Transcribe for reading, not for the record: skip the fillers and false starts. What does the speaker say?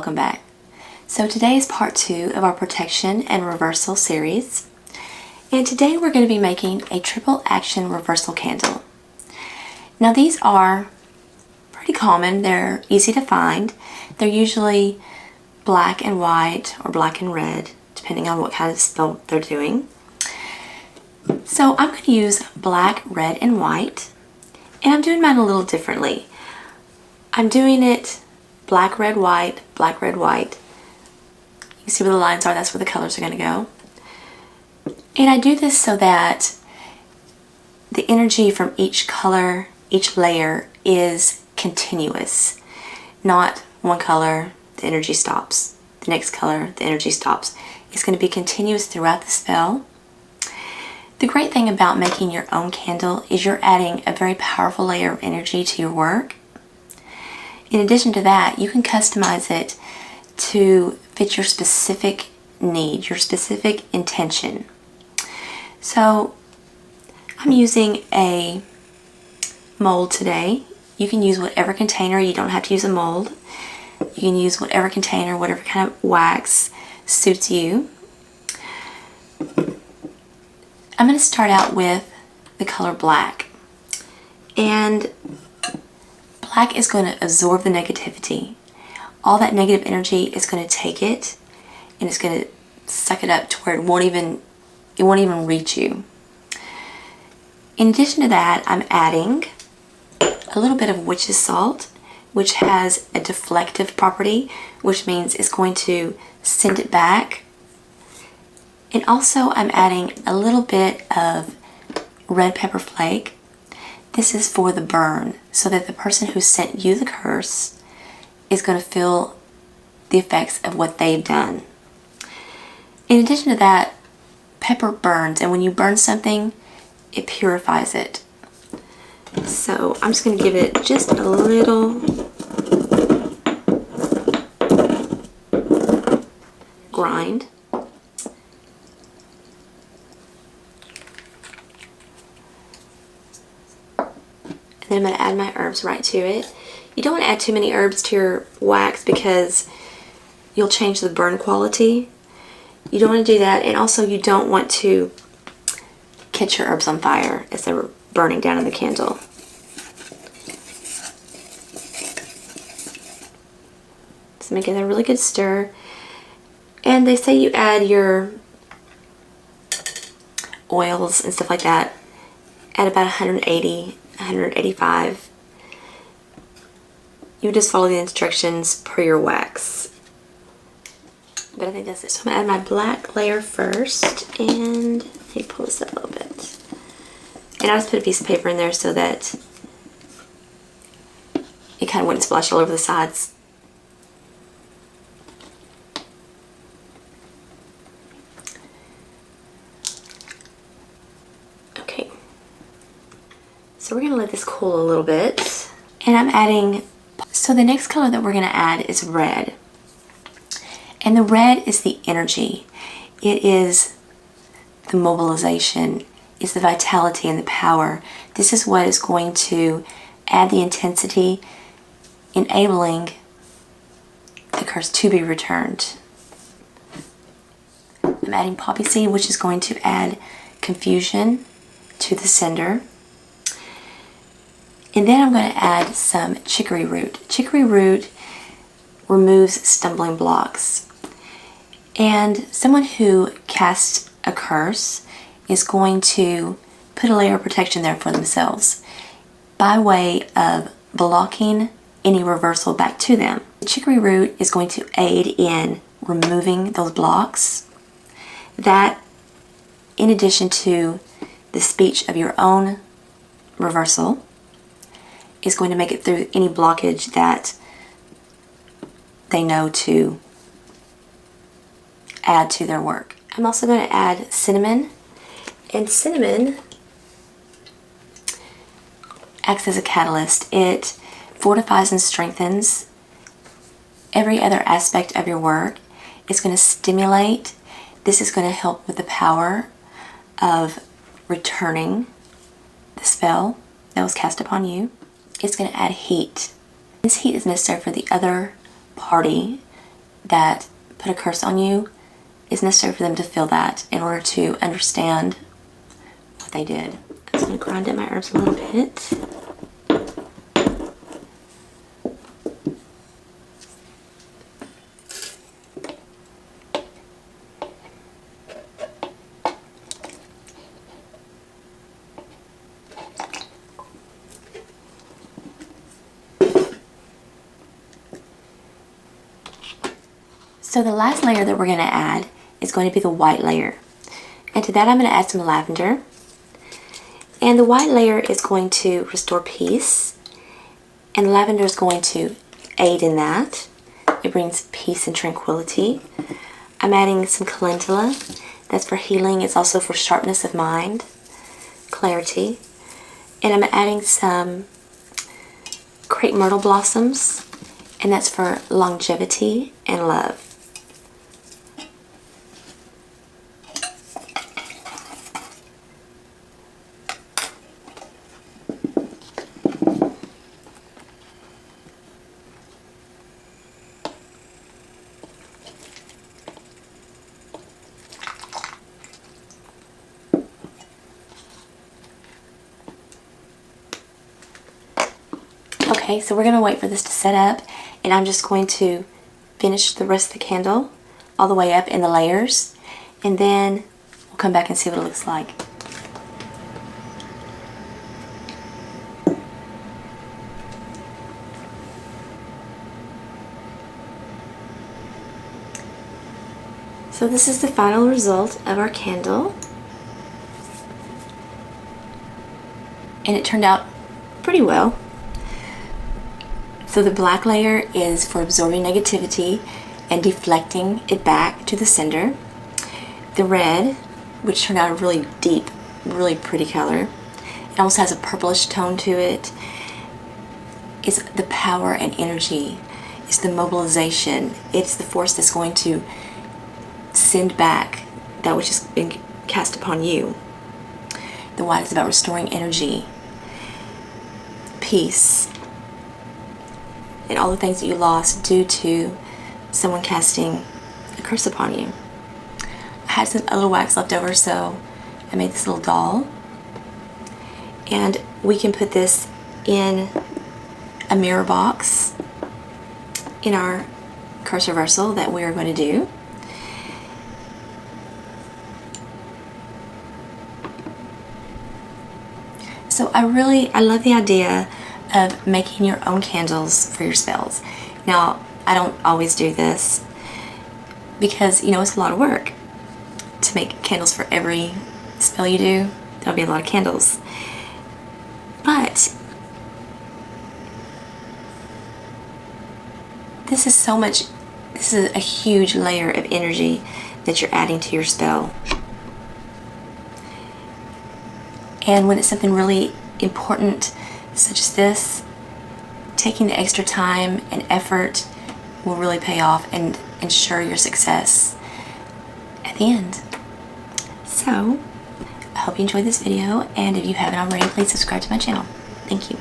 welcome back. So today is part 2 of our protection and reversal series, and today we're going to be making a triple action reversal candle. Now these are pretty common, they're easy to find. They're usually black and white or black and red, depending on what kind of spell they're doing. So I'm going to use black, red, and white, and I'm doing mine a little differently. I'm doing it black, red, white, black, red, white. You can see where the lines are, that's where the colors are going to go. And I do this so that the energy from each color, each layer is continuous. Not one color, the energy stops. The next color, the energy stops. It's going to be continuous throughout the spell. The great thing about making your own candle is you're adding a very powerful layer of energy to your work. In addition to that, you can customize it to fit your specific need, your specific intention. So I'm using a mold today. You can use whatever container, you don't have to use a mold. You can use whatever container, whatever kind of wax suits you. I'm going to start out with the color black. And black is going to absorb the negativity. All that negative energy is going to take it and it's going to suck it up to where it won't even reach you. In addition to that, I'm adding a little bit of witch's salt, which has a deflective property, which means it's going to send it back. And also I'm adding a little bit of red pepper flake. This is for the burn, so that the person who sent you the curse is going to feel the effects of what they've done. In addition to that, pepper burns, and when you burn something, it purifies it. So I'm just going to give it just a little grind. And then I'm going to add my herbs right to it. You don't want to add too many herbs to your wax because you'll change the burn quality. You don't want to do that, and also you don't want to catch your herbs on fire as they're burning down in the candle. So make it a really good stir. And they say you add your oils and stuff like that at about 180, 185. You just follow the instructions per your wax. But I think that's it. So I'm going to add my black layer first, and let me pull this up a little bit. And I just put a piece of paper in there so that it kind of wouldn't splash all over the sides. Okay. So we're going to let this cool a little bit. And I'm adding, so the next color that we're going to add is red. And the red is the energy. It is the mobilization. It's the vitality and the power. This is what is going to add the intensity, enabling the curse to be returned. I'm adding poppy seed, which is going to add confusion to the sender. And then I'm going to add some chicory root. Chicory root removes stumbling blocks. And someone who casts a curse is going to put a layer of protection there for themselves by way of blocking any reversal back to them. The chicory root is going to aid in removing those blocks. That, in addition to the speech of your own reversal, is going to make it through any blockage that they know to add to their work. I'm also going to add cinnamon, and cinnamon acts as a catalyst. It fortifies and strengthens every other aspect of your work. It's going to stimulate. This is going to help with the power of returning the spell that was cast upon you. It's going to add heat. This heat is necessary for the other party that put a curse on you, it's necessary for them to feel that in order to understand what they did. I'm just going to grind up my herbs a little bit. So the last layer that we're going to add is going to be the white layer. And to that I'm going to add some lavender. And the white layer is going to restore peace. And the lavender is going to aid in that. It brings peace and tranquility. I'm adding some calendula. That's for healing. It's also for sharpness of mind, clarity. And I'm adding some crepe myrtle blossoms. And that's for longevity and love. Okay, so we're going to wait for this to set up, and I'm just going to finish the rest of the candle all the way up in the layers, and then we'll come back and see what it looks like. So this is the final result of our candle, and it turned out pretty well. So the black layer is for absorbing negativity and deflecting it back to the sender. The red, which turned out a really deep, really pretty color, it almost has a purplish tone to it, is the power and energy. It's the mobilization. It's the force that's going to send back that which has been cast upon you. The white is about restoring energy, peace, and all the things that you lost due to someone casting a curse upon you. I had a little wax left over, so I made this little doll. And we can put this in a mirror box in our curse reversal that we are going to do. So I love the idea of making your own candles for your spells. Now, I don't always do this because, you know, it's a lot of work to make candles for every spell you do. That'll be a lot of candles. But this is a huge layer of energy that you're adding to your spell. And when it's something really important such as this, taking the extra time and effort will really pay off and ensure your success at the end. So, I hope you enjoyed this video, and if you haven't already, please subscribe to my channel. Thank you.